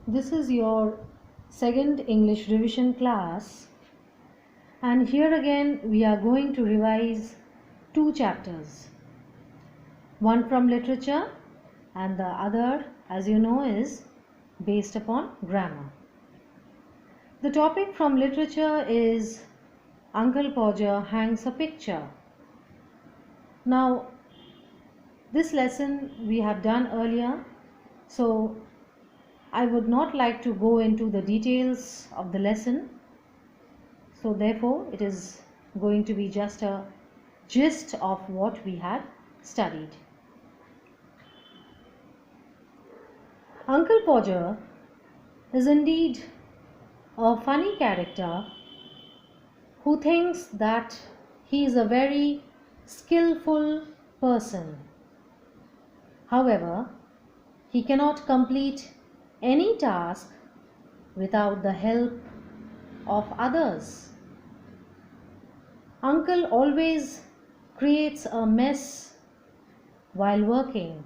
This is your second English revision class, and here again we are going to revise two chapters, one from literature and the other, as you know, is based upon grammar. The topic from literature is Uncle Podger Hangs a Picture. Now, this lesson we have done earlier, so I would not like to go into the details of the lesson. So therefore, it is going to be just a gist of what we had studied. Uncle Podger is indeed a funny character who thinks that he is a very skillful person. However, he cannot complete any task without the help of others. Uncle always creates a mess while working.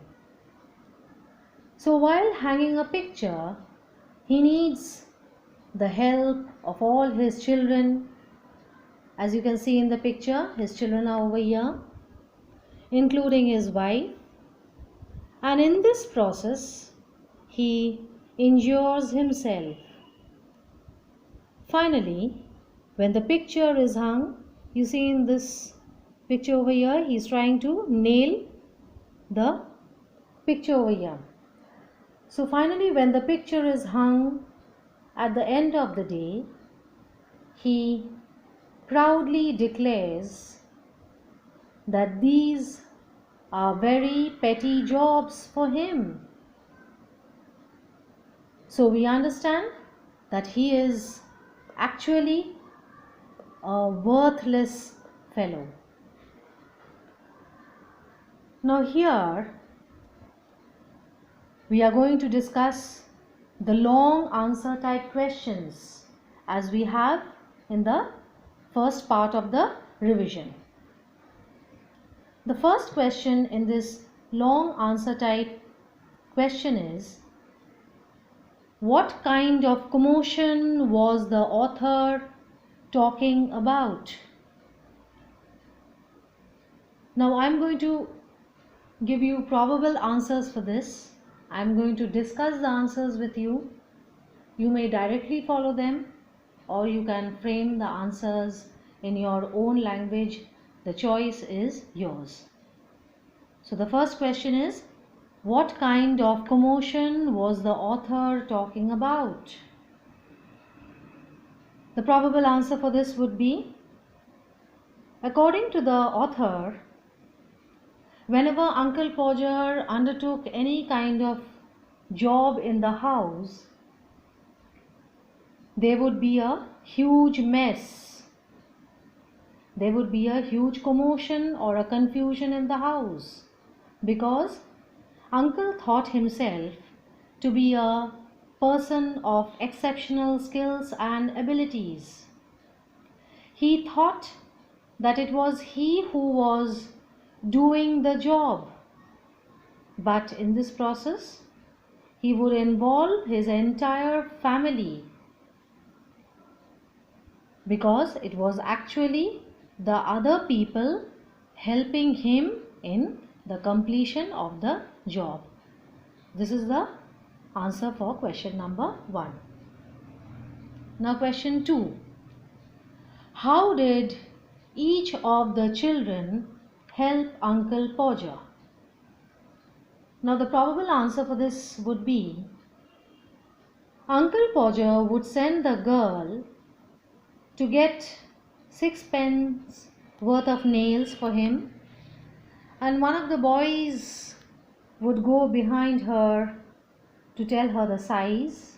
So while hanging a picture, he needs the help of all his children. As you can see in the picture, his children are over here, including his wife. And in this process, he injures himself. Finally, when the picture is hung, you see in this picture over here, he is trying to nail the picture over here. So finally, when the picture is hung at the end of the day, he proudly declares that these are very petty jobs for him. So we understand that he is actually a worthless fellow. Now here we are going to discuss the long answer type questions as we have in the first part of the revision. The first question in this long answer type question is, what kind of commotion was the author talking about? Now I am going to give you probable answers for this. I am going to discuss the answers with you. You may directly follow them, or you can frame the answers in your own language. The choice is yours. So the first question is, what kind of commotion was the author talking about? The probable answer for this would be, according to the author, whenever Uncle Podger undertook any kind of job in the house, there would be a huge mess. There would be a huge commotion or a confusion in the house, because Uncle thought himself to be a person of exceptional skills and abilities. He thought that it was he who was doing the job, but in this process he would involve his entire family, because it was actually the other people helping him in the completion of the job. This is the answer for question number 1. Now question 2. How did each of the children help Uncle Podger? Now the probable answer for this would be, Uncle Podger would send the girl to get 6 pence worth of nails for him, and one of the boys would go behind her to tell her the size.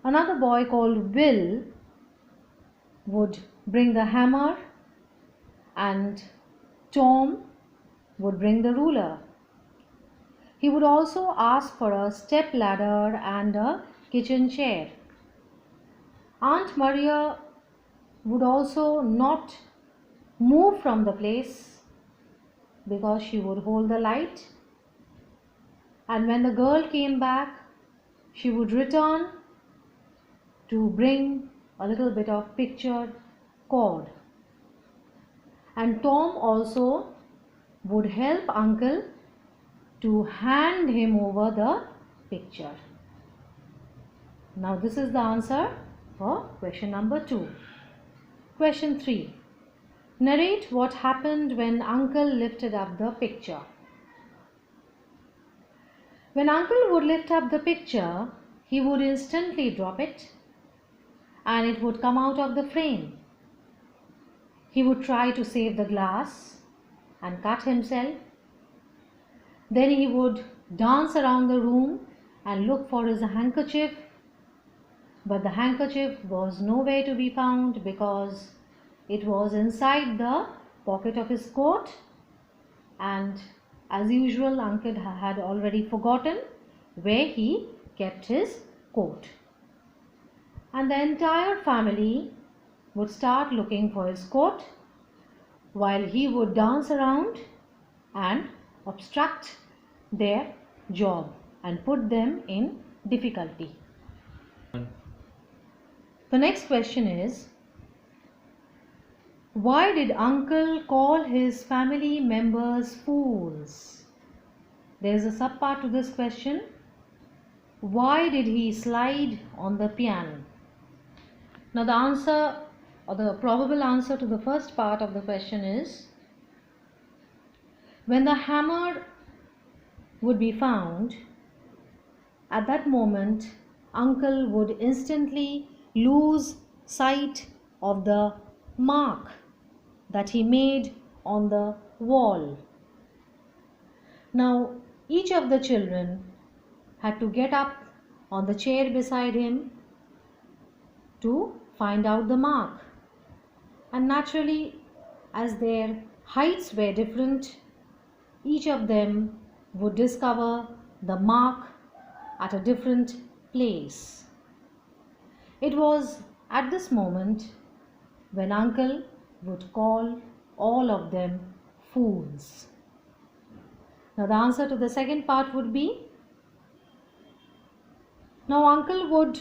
Another boy called Will would bring the hammer, and Tom would bring the ruler. He would also ask for a step ladder and a kitchen chair. Aunt Maria would also not move from the place, because she would hold the light, and when the girl came back, she would return to bring a little bit of picture cord, and Tom also would help uncle to hand him over the picture. Now this is the answer for question number 2. Question 3. Narrate what happened when uncle lifted up the picture. When uncle would lift up the picture, he would instantly drop it and it would come out of the frame. He would try to save the glass and cut himself. Then he would dance around the room and look for his handkerchief, but the handkerchief was nowhere to be found because it was inside the pocket of his coat, and as usual uncle had already forgotten where he kept his coat. And the entire family would start looking for his coat while he would dance around and obstruct their job and put them in difficulty. The next question is, why did uncle call his family members fools? There is a subpart to this question. Why did he slide on the piano? Now the answer, or the probable answer to the first part of the question is, when the hammer would be found, at that moment uncle would instantly lose sight of the mark that he made on the wall. Now each of the children had to get up on the chair beside him to find out the mark, and naturally, as their heights were different, each of them would discover the mark at a different place. It was at this moment when uncle would call all of them fools. Now the answer to the second part would be, now uncle would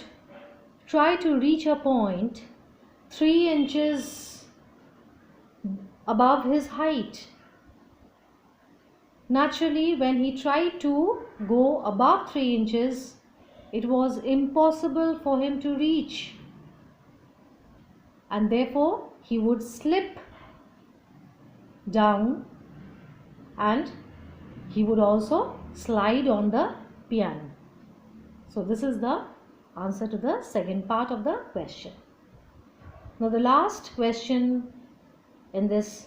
try to reach a point 3 inches above his height. Naturally, when he tried to go above 3 inches, it was impossible for him to reach, and therefore he would slip down and he would also slide on the piano. So this is the answer to the second part of the question. Now the last question in this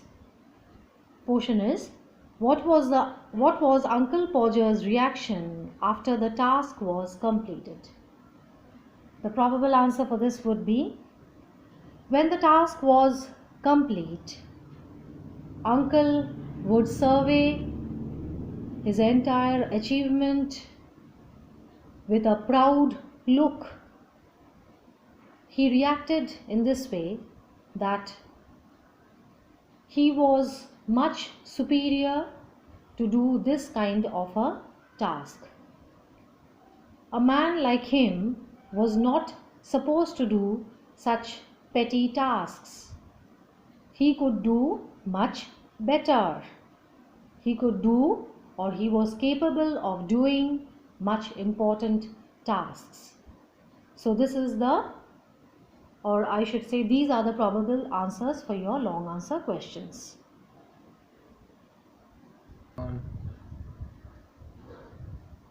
portion is, what was Uncle Podger's reaction after the task was completed? The probable answer for this would be, when the task was complete, uncle would survey his entire achievement with a proud look. He reacted in this way that he was much superior to do this kind of a task. A man like him was not supposed to do such petty tasks. He could do much better. He could do, or he was capable of doing, much important tasks. So this is the, or I should say, these are the probable answers for your long answer questions.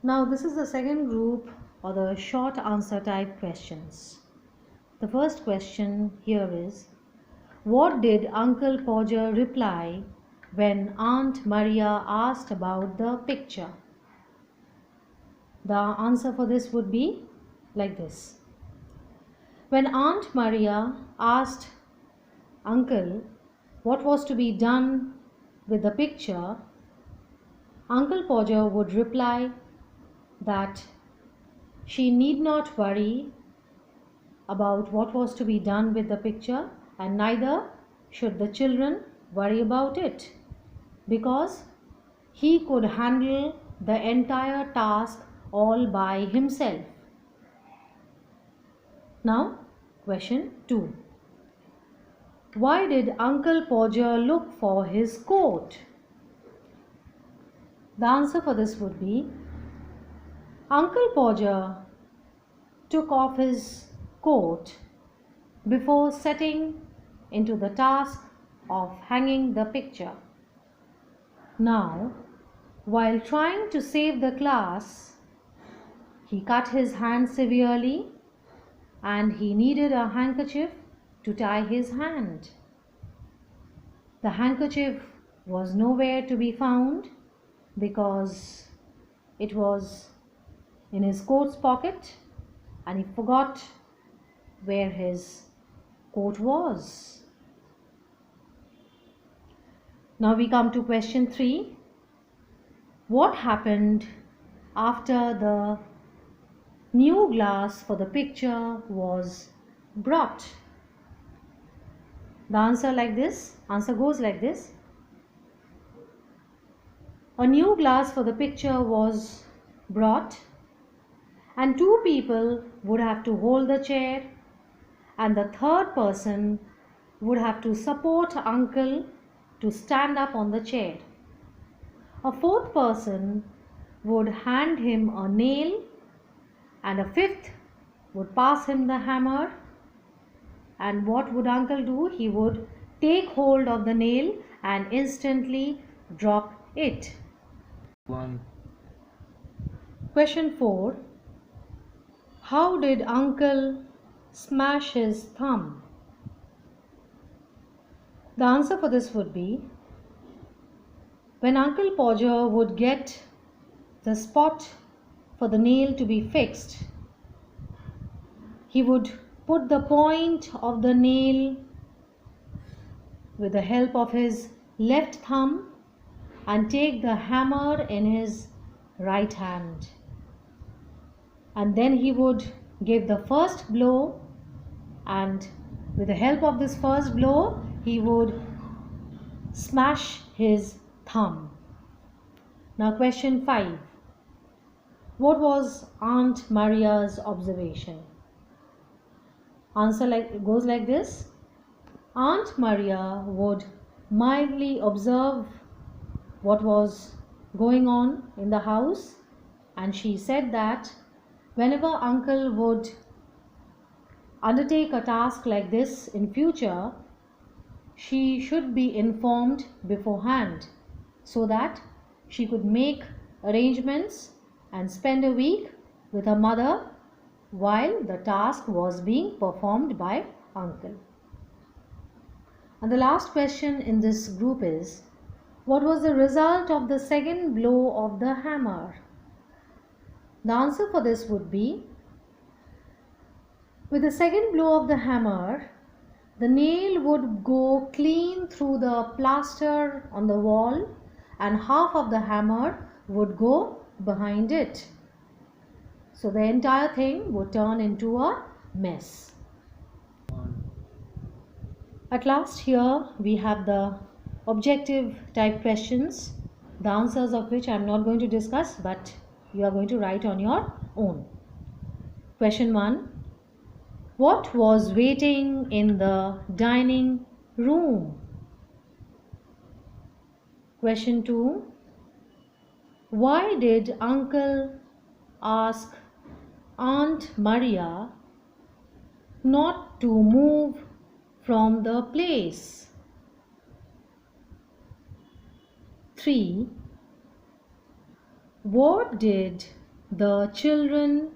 Now this is the second group, or the short answer type questions. The first question here is, what did Uncle Podger reply when Aunt Maria asked about the picture? The answer for this would be like this. When Aunt Maria asked Uncle what was to be done with the picture, Uncle Podger would reply that she need not worry about what was to be done with the picture, and neither should the children worry about it, because he could handle the entire task all by himself. Now, question 2. Why did Uncle Podger look for his coat? The answer for this would be Uncle Podger took off his coat before setting into the task of hanging the picture. Now, while trying to save the class, he cut his hand severely and he needed a handkerchief to tie his hand. The handkerchief was nowhere to be found because it was in his coat's pocket and he forgot where his coat was. Now we come to question 3. What happened after the new glass for the picture was brought? The answer goes like this. A new glass for the picture was brought and 2 people would have to hold the chair and the third person would have to support Uncle to stand up on the chair. A 4th person would hand him a nail and a 5th would pass him the hammer. And what would Uncle do? He would take hold of the nail and instantly drop it. 1. Question 4. How did Uncle smash his thumb? The answer for this would be when Uncle Podger would get the spot for the nail to be fixed, he would put the point of the nail with the help of his left thumb and take the hammer in his right hand. And then he would give the first blow, and with the help of this first blow, he would smash his thumb. Now question 5. What was Aunt Maria's observation? Answer goes like this. Aunt Maria would mildly observe what was going on in the house, and she said that whenever Uncle would undertake a task like this in future, she should be informed beforehand so that she could make arrangements and spend a week with her mother while the task was being performed by Uncle. And the last question in this group is, what was the result of the second blow of the hammer? The answer for this would be, with the second blow of the hammer, the nail would go clean through the plaster on the wall and half of the hammer would go behind it. So the entire thing would turn into a mess. At last, here we have the objective type questions, the answers of which I am not going to discuss, but you are going to write on your own. Question 1. What was waiting in the dining room? Question 2. Why did Uncle ask Aunt Maria not to move from the place? 3. What did the children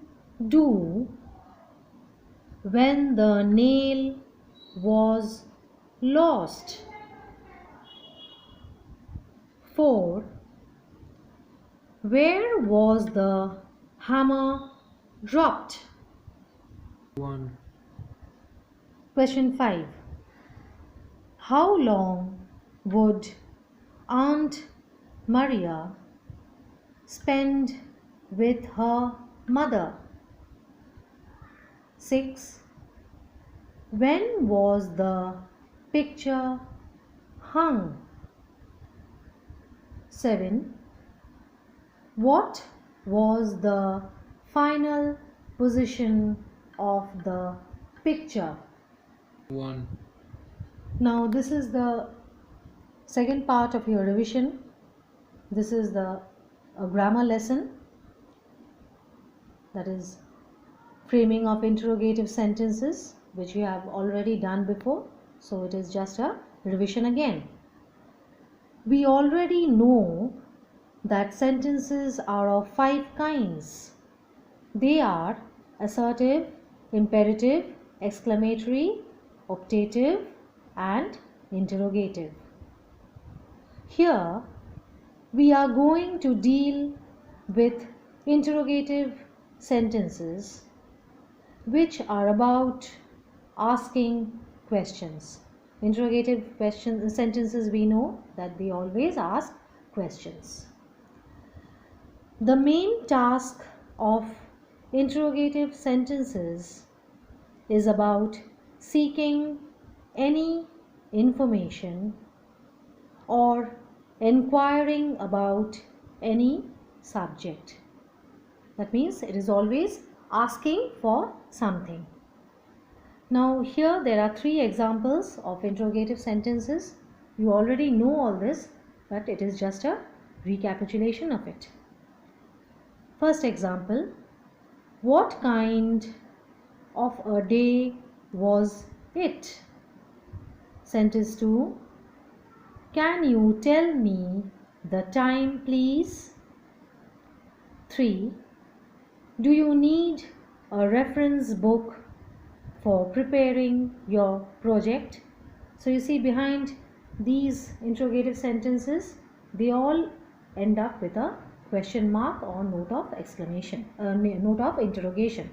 do when the nail was lost? 4. Where was the hammer dropped? 1. Question 5. How long would Aunt Maria spend with her mother? 6. When was the picture hung? 7. What was the final position of the picture. 1. Now this is the second part of your revision. This is the grammar lesson, that is framing of interrogative sentences, which you have already done before, so it is just a revision again. We already know that sentences are of 5 kinds. They are assertive, imperative, exclamatory, optative and interrogative. Here we are going to deal with interrogative sentences which are about asking questions. Interrogative sentences, we know that they always ask questions. The main task of interrogative sentences is about seeking any information or inquiring about any subject. That means it is always asking for something. Now here there are 3 examples of interrogative sentences. You already know all this, but it is just a recapitulation of it. First example, what kind of a day was it? Sentence 2, can you tell me the time please? 3, do you need a reference book for preparing your project? So you see, behind these interrogative sentences, they all end up with a question mark or note of exclamation, note of interrogation.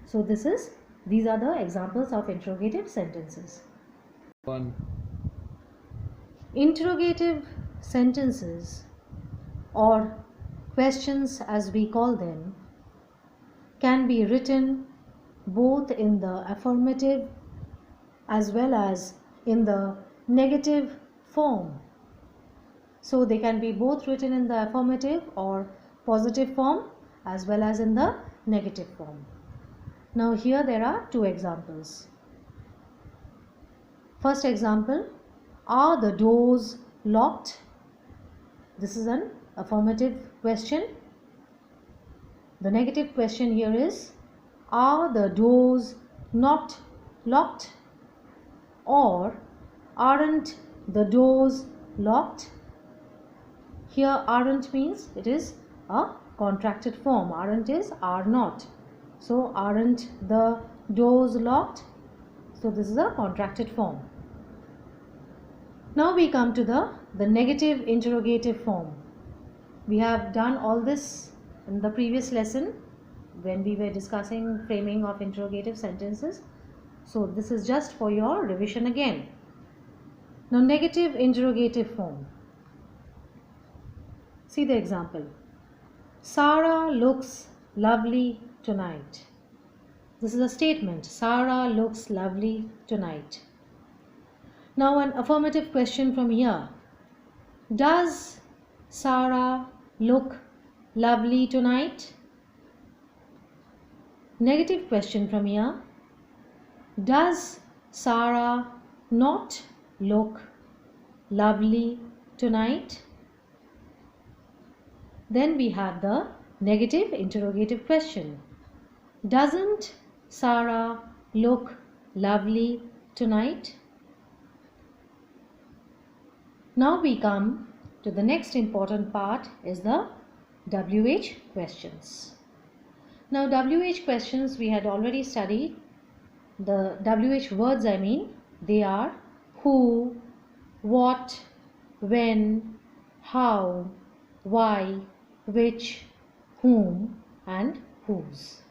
So these are the examples of interrogative sentences. 1. Interrogative sentences, or questions as we call them, can be written both in the affirmative as well as in the negative form. So they can be both written in the affirmative or positive form as well as in the negative form. Now here there are 2 examples. First example, are the doors locked? This is an affirmative question. The negative question here is, are the doors not locked? Or aren't the doors locked? Here aren't means it is a contracted form. Aren't is are not. So aren't the doors locked? So this is a contracted form. Now we come to the negative interrogative form. We have done all this in the previous lesson when we were discussing framing of interrogative sentences. So this is just for your revision again. Now negative interrogative form. See the example. Sarah looks lovely tonight. This is a statement. Sarah looks lovely tonight. Now an affirmative question from here. Does Sarah look lovely tonight? Negative question from here. Does Sarah not look lovely tonight? Then we have the negative interrogative question. Doesn't Sarah look lovely tonight? Now we come to the next important part, is the WH questions. Now WH questions we had already studied. The WH words, I mean, they are who, what, when, how, why, which, whom and whose.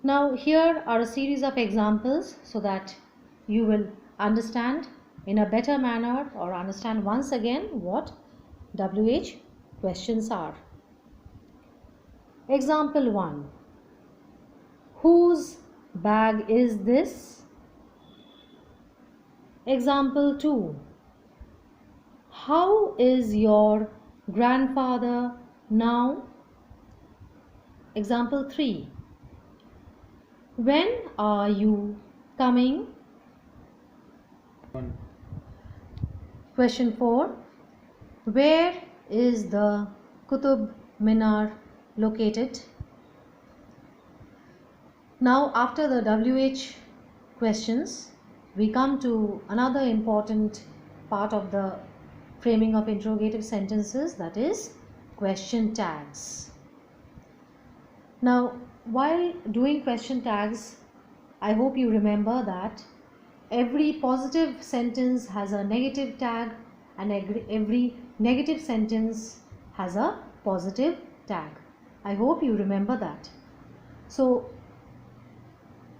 Now here are a series of examples so that you will understand in a better manner or understand once again what WH questions are. Example 1. Whose bag is this? Example 2. How is your grandfather now? Example 3. When are you coming? 1. Question 4. Where is the Qutub Minar located? Now, after the WH questions, we come to another important part of the framing of interrogative sentences, that is question tags. Now, while doing question tags, I hope you remember that every positive sentence has a negative tag and every negative sentence has a positive tag. I hope you remember that. So,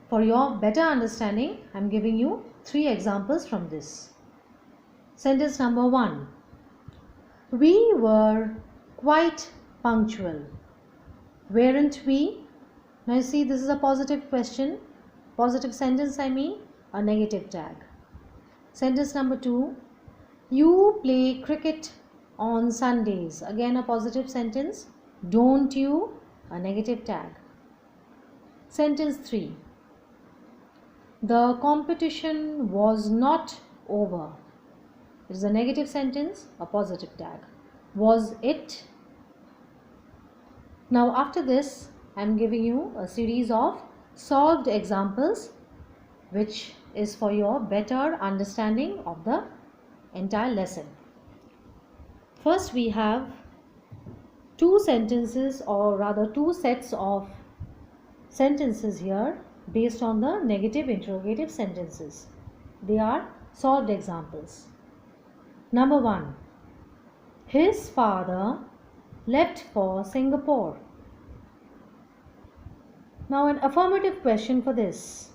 for your better understanding, I am giving you 3 examples from this. Sentence number 1. We were quite punctual. Weren't we? Now you see, this is a positive question. Positive sentence, I mean, a negative tag. Sentence number 2. You play cricket on Sundays. Again a positive sentence. Don't you? A negative tag. Sentence 3. The competition was not over. It is a negative sentence, a positive tag. Was it? Now after this, I am giving you a series of solved examples which is for your better understanding of the entire lesson. First we have 2 sentences, or rather 2 sets of sentences here based on the negative interrogative sentences. They are solved examples. Number 1. His father left for Singapore. Now an affirmative question for this.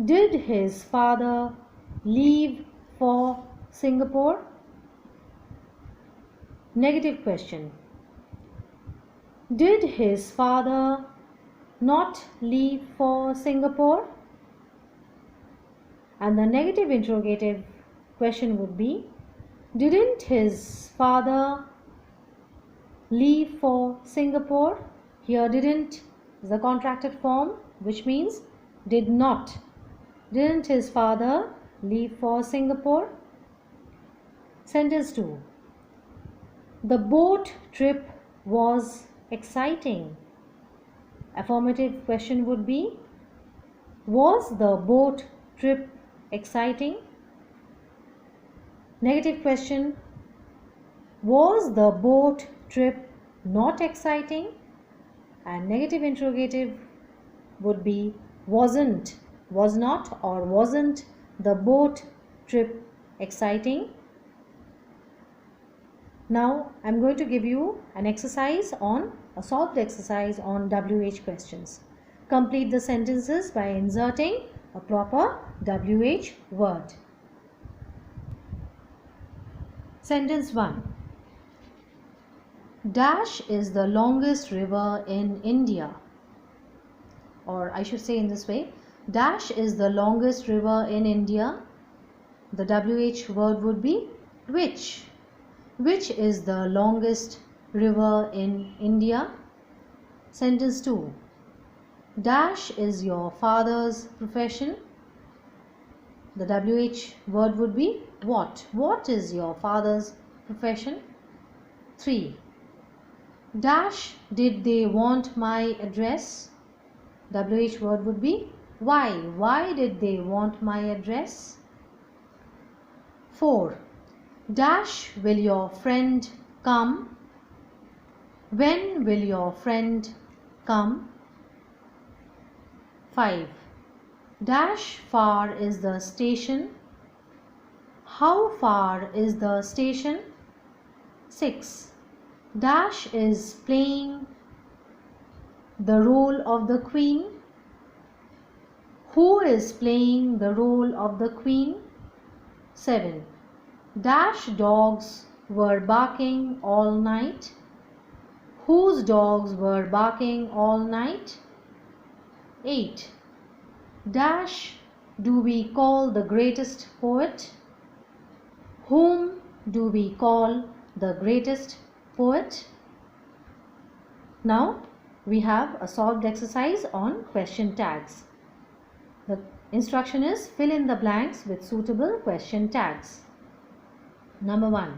Did his father leave for Singapore? Negative question. Did his father not leave for Singapore? And the negative interrogative question would be, didn't his father leave for Singapore? Here didn't is the contracted form, which means did not. Didn't his father leave for Singapore? Sentence 2. The boat trip was exciting. Affirmative question would be, was the boat trip exciting? Negative question, was the boat trip not exciting? And negative interrogative would be, wasn't, was not, or wasn't the boat trip exciting? Now I am going to give you an exercise on a solved exercise on WH questions. Complete the sentences by inserting a proper WH word. Sentence 1. Dash is the longest river in India. Or I should say in this way, Dash is the longest river in India. The WH word would be which. Which is the longest river in India? Sentence 2. Dash is your father's profession. The WH word would be what. What is your father's profession? 3. Dash did they want my address? WH word would be why. Why did they want my address? 4. Dash will your friend come? When will your friend come? 5. Dash far is the station? How far is the station? 6. Dash is playing the role of the queen? Who is playing the role of the queen? 7. Dash dogs were barking all night? Whose dogs were barking all night? 8. Dash do we call the greatest poet? Whom do we call the greatest poet? Now we have a solved exercise on question tags. The instruction is fill in the blanks with suitable question tags. Number 1.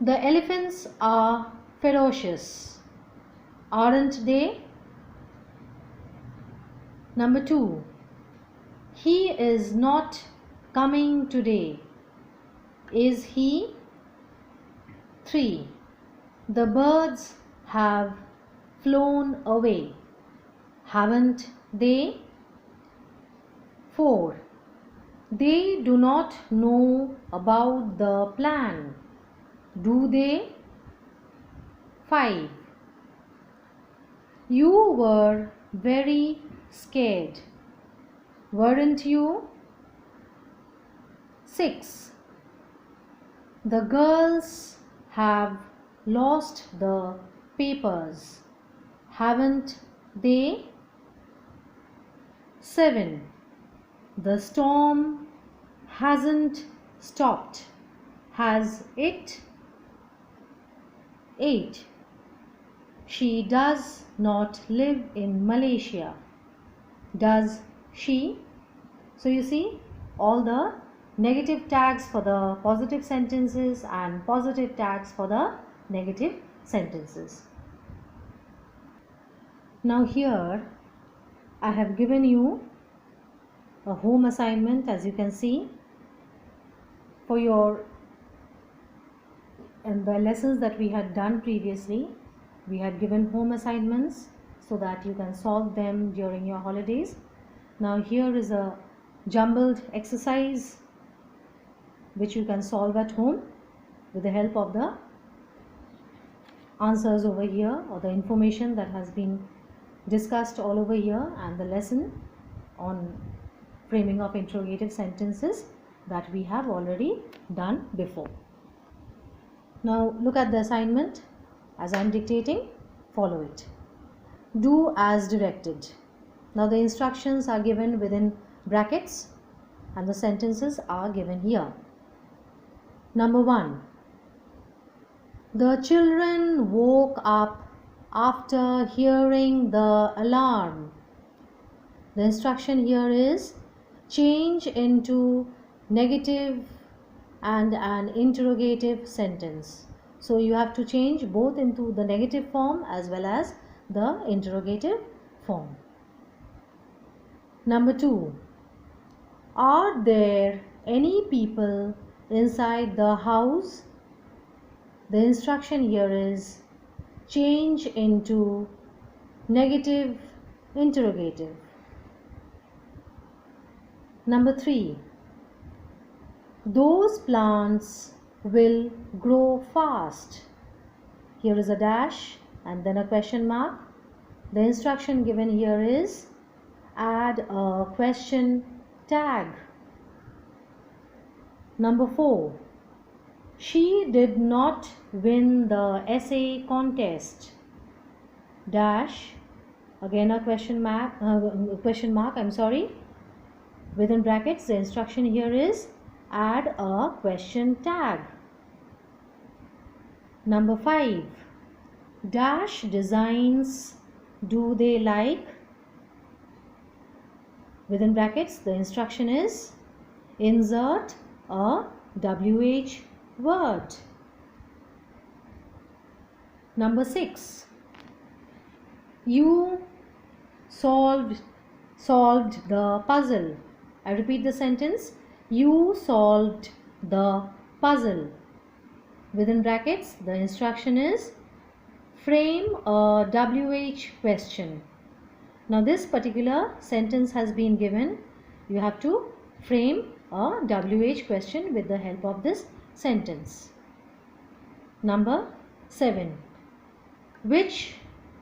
The elephants are ferocious, aren't they? Number 2. He is not coming today, is he? 3. The birds have flown away, haven't they? 4. They do not know about the plan, do they? 5. You were very scared, weren't you? 6. The girls have lost the papers, haven't they? 7. The storm hasn't stopped, has it? 8. She does not live in Malaysia, does she? So you see all the negative tags for the positive sentences and positive tags for the negative sentences. Now here I have given you a home assignment, as you can see, for your and the lessons that we had done previously. We had given home assignments so that you can solve them during your holidays. Now here is a jumbled exercise which you can solve at home with the help of the answers over here or the information that has been discussed all over here and the lesson on framing of interrogative sentences that we have already done before. Now look at the assignment as I am dictating, follow it. Do as directed. Now the instructions are given within brackets and the sentences are given here. Number 1. The children woke up after hearing the alarm. The instruction here is change into negative and an interrogative sentence. So you have to change both into the negative form as well as the interrogative form. Number 2. Are there any people inside the house? The instruction here is change into negative interrogative. Number 3. Those plants will grow fast. Here is a dash and then a question mark. The instruction given here is add a question tag. Number 4. She did not win the essay contest. Dash, again a question mark. Within brackets, the instruction here is add a question tag. Number 5. Dash designs do they like? Within brackets, the instruction is insert a WH word. Number 6. You solved the puzzle. I repeat the sentence. You solved the puzzle. Within brackets, the instruction is frame a WH question. Now this particular sentence has been given. You have to frame a WH question with the help of this sentence. Number 7. Which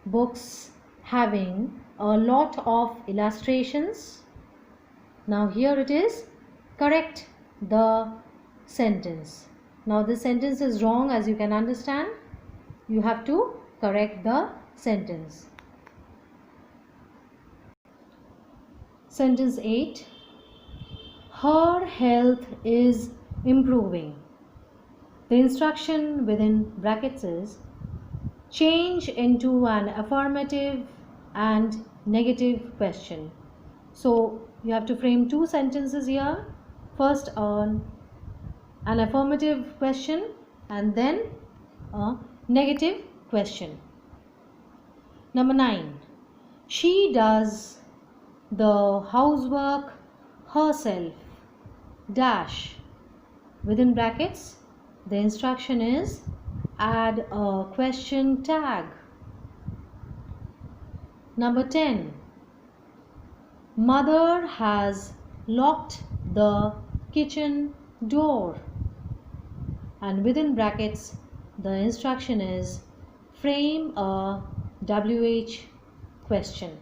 books having a lot of illustrations? Now here it is, correct the sentence. Now this sentence is wrong, as you can understand. You have to correct the sentence. Sentence 8. Her health is improving. The instruction within brackets is change into an affirmative and negative question. So you have to frame two sentences here. First an affirmative question and then a negative question. Number 9. She does the housework herself. Dash. Within brackets, the instruction is add a question tag. Number 10. Mother has locked the kitchen door. And within brackets, the instruction is frame a WH question.